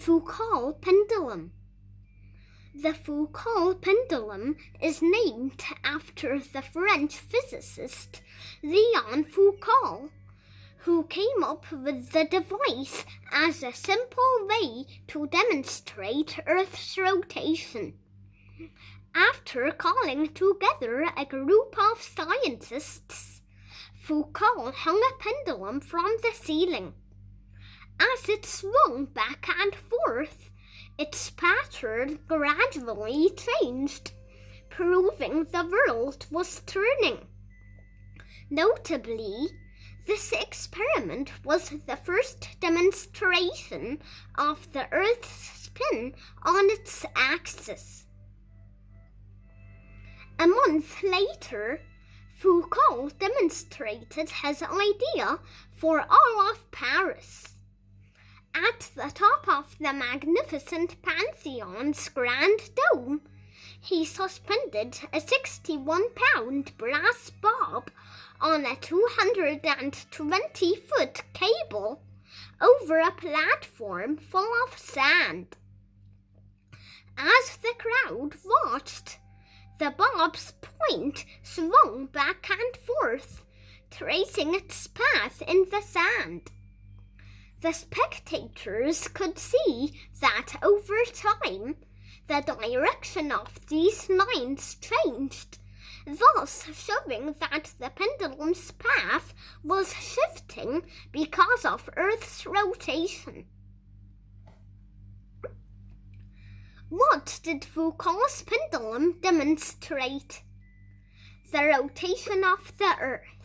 Foucault Pendulum. The Foucault Pendulum is named after the French physicist Rayyan Foucault, who came up with the device as a simple way to demonstrate Earth's rotation. After calling together a group of scientists, Foucault hung a pendulum from the ceiling. As it swung back and forth, its pattern gradually changed, proving the world was turning. Notably, this experiment was the first demonstration of the Earth's spin on its axis. A month later, Foucault demonstrated his idea for all of Paris. At the top of the magnificent Pantheon's grand dome, he suspended a 61-pound brass bob on a 220-foot cable over a platform full of sand. As the crowd watched, the bob's point swung back and forth, tracing its path in the sand. The spectators could see that over time, the direction of these lines changed, thus showing that the pendulum's path was shifting because of Earth's rotation. What did Foucault's pendulum demonstrate? The rotation of the Earth.